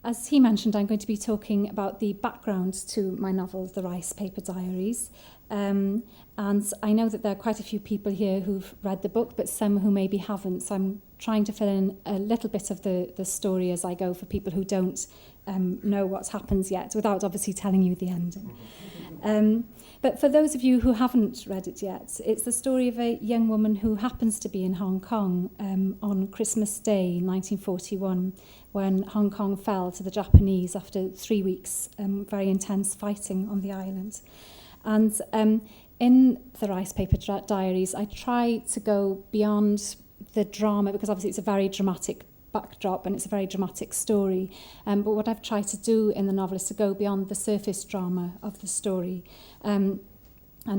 as he mentioned, I'm going to be talking about the background to my novel, The Ricepaper Diaries. And I know that there are quite a few people here who've read the book, but some who maybe haven't. So I'm trying to fill in a little bit of the story as I go for people who don't know what happens yet, without obviously telling you the ending. But for those of you who haven't read it yet, it's the story of a young woman who happens to be in Hong Kong on Christmas Day 1941, when Hong Kong fell to the Japanese after 3 weeks, very intense fighting on the island. And in the Ricepaper Diaries, I try to go beyond the drama, because obviously it's a very dramatic backdrop and it's a very dramatic story. But what I've tried to do in the novel is to go beyond the surface drama of the story, and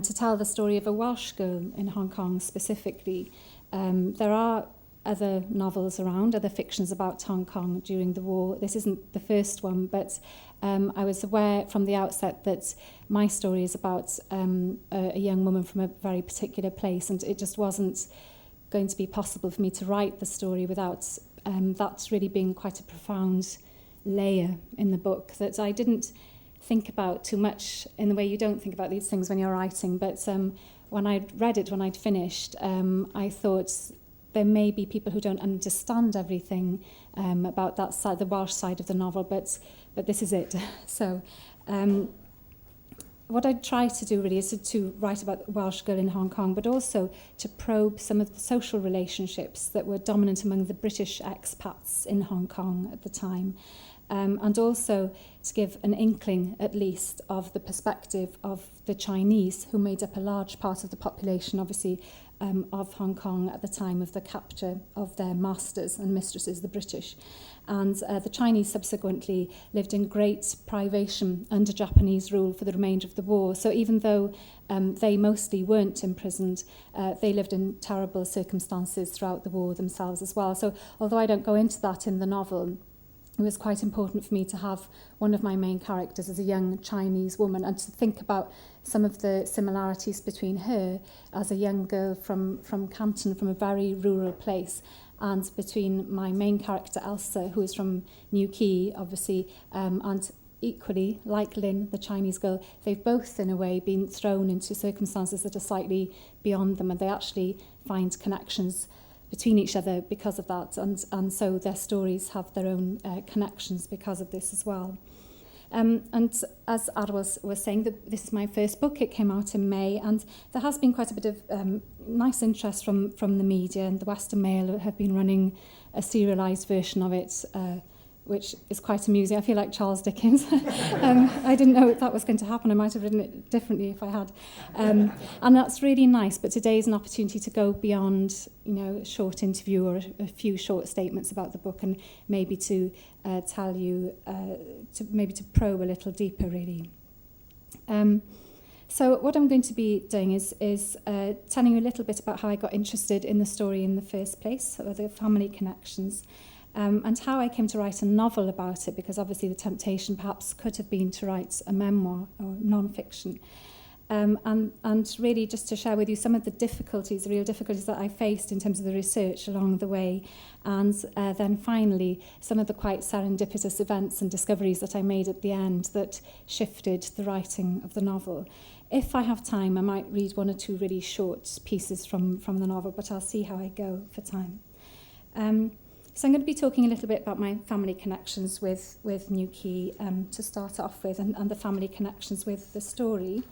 to tell the story of a Welsh girl in Hong Kong specifically. There are other novels around, other fictions about Hong Kong during the war. This isn't the first one, but I was aware from the outset that my story is about a young woman from a very particular place, and it just wasn't going to be possible for me to write the story without that's really being quite a profound layer in the book that I didn't think about too much in the way you don't think about these things when you're writing. But when I'd read it, when I'd finished, I thought there may be people who don't understand everything about that side, the Welsh side of the novel, but this is it. So what I try to do really is to write about the Welsh girl in Hong Kong, but also to probe some of the social relationships that were dominant among the British expats in Hong Kong at the time, and also to give an inkling, at least, of the perspective of the Chinese, who made up a large part of the population, obviously, of Hong Kong at the time of the capture of their masters and mistresses, the British. And the Chinese subsequently lived in great privation under Japanese rule for the remainder of the war. So even though they mostly weren't imprisoned, they lived in terrible circumstances throughout the war themselves as well. So although I don't go into that in the novel, it was quite important for me to have one of my main characters as a young Chinese woman, and to think about some of the similarities between her as a young girl from Canton, from a very rural place, and between my main character Elsa, who is from New Quay, obviously, and equally, like Lynn, the Chinese girl, they've both, in a way, been thrown into circumstances that are slightly beyond them, and they actually find connections between each other because of that, and so their stories have their own connections because of this as well. And as Ad was saying, this is my first book. It came out in May, and there has been quite a bit of nice interest from the media, and the Western Mail have been running a serialised version of it, which is quite amusing. I feel like Charles Dickens. I didn't know that was going to happen. I might have written it differently if I had. And that's really nice, but today is an opportunity to go beyond, a short interview or a few short statements about the book, and maybe to tell you, to probe a little deeper, really. So what I'm going to be doing is telling you a little bit about how I got interested in the story in the first place, or the family connections, and how I came to write a novel about it, because obviously the temptation perhaps could have been to write a memoir or non-fiction. And really just to share with you some of the difficulties, the real difficulties that I faced in terms of the research along the way, and then finally some of the quite serendipitous events and discoveries that I made at the end that shifted the writing of the novel. If I have time, I might read one or two really short pieces from the novel, but I'll see how I go for time. So I'm going to be talking a little bit about my family connections with New Quay to start off with, and the family connections with the story.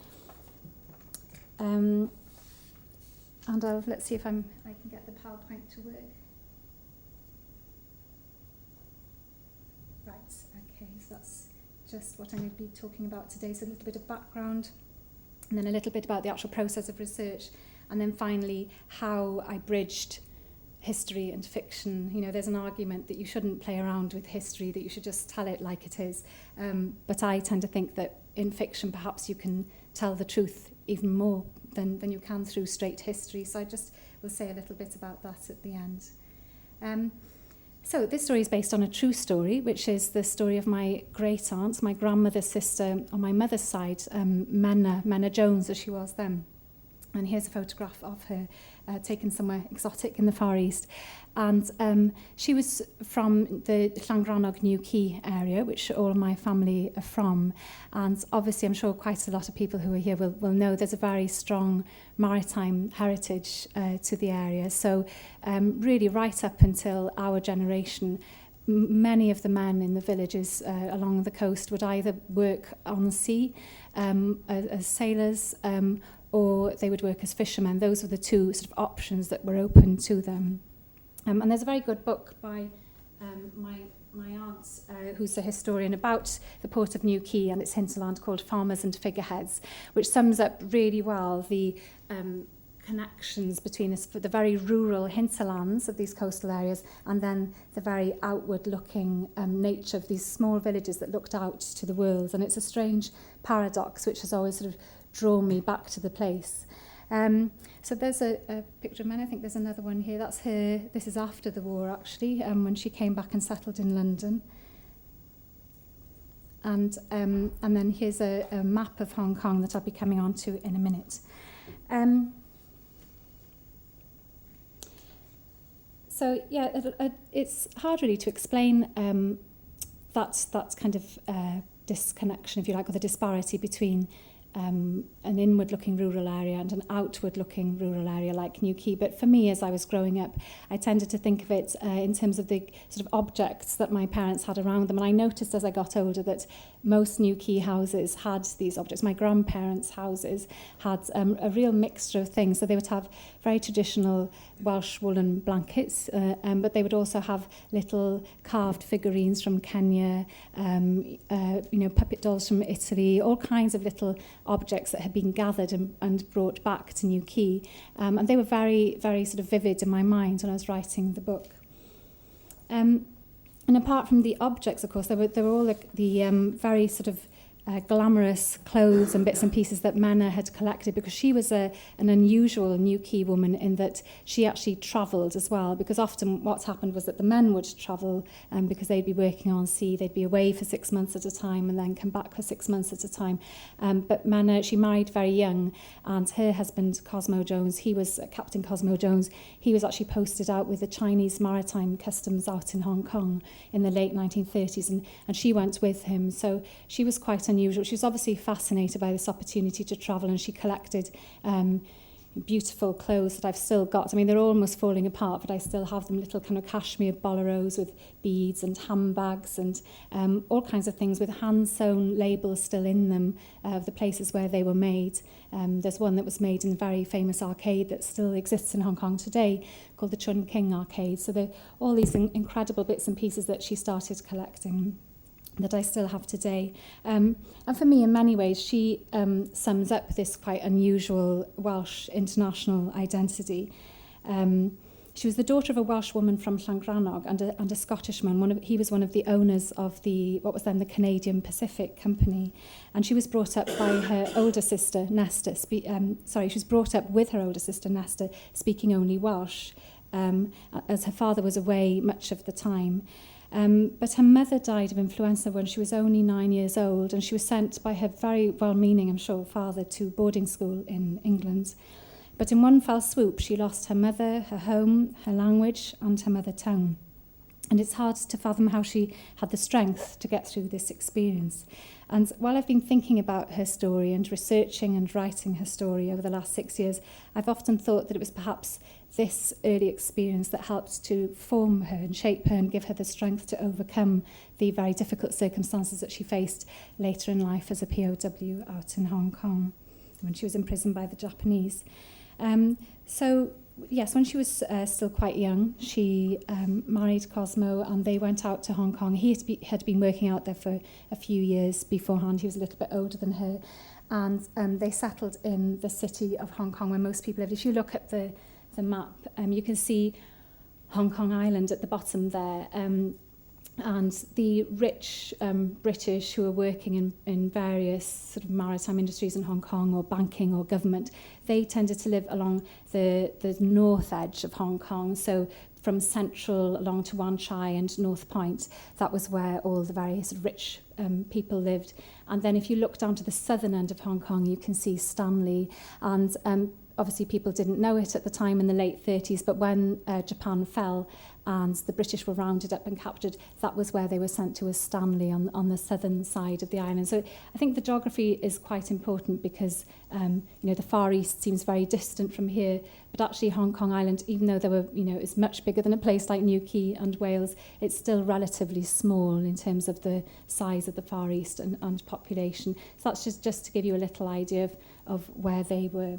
And let's see if I can get the PowerPoint to work. Right, okay, so that's just what I'm going to be talking about today. So a little bit of background, and then a little bit about the actual process of research, and then finally how I bridged history and fiction. There's an argument that you shouldn't play around with history, that you should just tell it like it is. But I tend to think that in fiction, perhaps you can tell the truth even more than you can through straight history. So I just will say a little bit about that at the end. So this story is based on a true story, which is the story of my great aunt, my grandmother's sister on my mother's side, Menna Jones, as she was then. And here's a photograph of her taken somewhere exotic in the Far East. And she was from the Llangrannog New Quay area, which all of my family are from. And obviously, I'm sure quite a lot of people who are here will know there's a very strong maritime heritage to the area. So really right up until our generation, many of the men in the villages along the coast would either work on the sea as sailors, or they would work as fishermen. Those were the two sort of options that were open to them. And there's a very good book by my aunt, who's a historian, about the port of New Quay and its hinterland, called Farmers and Figureheads, which sums up really well the connections between the very rural hinterlands of these coastal areas and then the very outward-looking nature of these small villages that looked out to the world. And it's a strange paradox which has always sort of drawn me back to the place. So there's a picture of Menna. I think there's another one here. That's her. This is after the war, actually, when she came back and settled in London. And then here's a map of Hong Kong that I'll be coming on to in a minute. So yeah, it's hard really to explain that kind of disconnection, if you like, or the disparity between an inward-looking rural area and an outward-looking rural area like New Quay. But for me, as I was growing up, I tended to think of it in terms of the sort of objects that my parents had around them. And I noticed as I got older that most New Quay houses had these objects. My grandparents' houses had a real mixture of things. So they would have very traditional Welsh woolen blankets, but they would also have little carved figurines from Kenya, puppet dolls from Italy, all kinds of little objects that had been gathered and brought back to New Quay. And they were very, very sort of vivid in my mind when I was writing the book. And apart from the objects, of course, there were all the very sort of glamorous clothes and bits and pieces that Menna had collected, because she was an unusual New Quay woman in that she actually travelled as well, because often what happened was that the men would travel because they'd be working on sea, they'd be away for 6 months at a time and then come back for 6 months at a time. But Menna, she married very young, and her husband, Cosmo Jones, he was Captain Cosmo Jones, he was actually posted out with the Chinese Maritime Customs out in Hong Kong in the late 1930s, and she went with him. So she was quite unusual. She was obviously fascinated by this opportunity to travel, and she collected beautiful clothes that I've still got. I mean, they're almost falling apart, but I still have them, little kind of cashmere boleros with beads and handbags and all kinds of things with hand-sewn labels still in them of the places where they were made. There's one that was made in a very famous arcade that still exists in Hong Kong today called the Chun King Arcade. So they're all these incredible bits and pieces that she started collecting that I still have today. And for me, in many ways, she sums up this quite unusual Welsh international identity. She was the daughter of a Welsh woman from Llangrannog and a Scottishman. He was one of the owners of what was then the Canadian Pacific Company. And she was brought up by her older sister, Nesta. She was brought up with her older sister, Nesta, speaking only Welsh, as her father was away much of the time. But her mother died of influenza when she was only 9 years old, and she was sent by her very well-meaning, I'm sure, father to boarding school in England. But in one fell swoop, she lost her mother, her home, her language, and her mother tongue. And it's hard to fathom how she had the strength to get through this experience. And while I've been thinking about her story and researching and writing her story over the last 6 years, I've often thought that it was perhaps this early experience that helped to form her and shape her and give her the strength to overcome the very difficult circumstances that she faced later in life as a POW out in Hong Kong when she was imprisoned by the Japanese. So yes, when she was still quite young, she married Cosmo and they went out to Hong Kong. He had been working out there for a few years beforehand. He was a little bit older than her. And they settled in the city of Hong Kong where most people lived. If you look at the map, you can see Hong Kong Island at the bottom there. And the rich British who are working in various sort of maritime industries in Hong Kong or banking or government, they tended to live along the north edge of Hong Kong. So from Central along to Wan Chai and North Point, that was where all the very sort of rich people lived. And then if you look down to the southern end of Hong Kong, you can see Stanley. And obviously people didn't know it at the time in the late 30s, but when Japan fell and the British were rounded up and captured, that was where they were sent to as Stanley on the southern side of the island. So I think the geography is quite important because the Far East seems very distant from here, but actually Hong Kong Island, even though there were, it's much bigger than a place like New Quay and Wales, it's still relatively small in terms of the size of the Far East and population. So that's just to give you a little idea of where they were.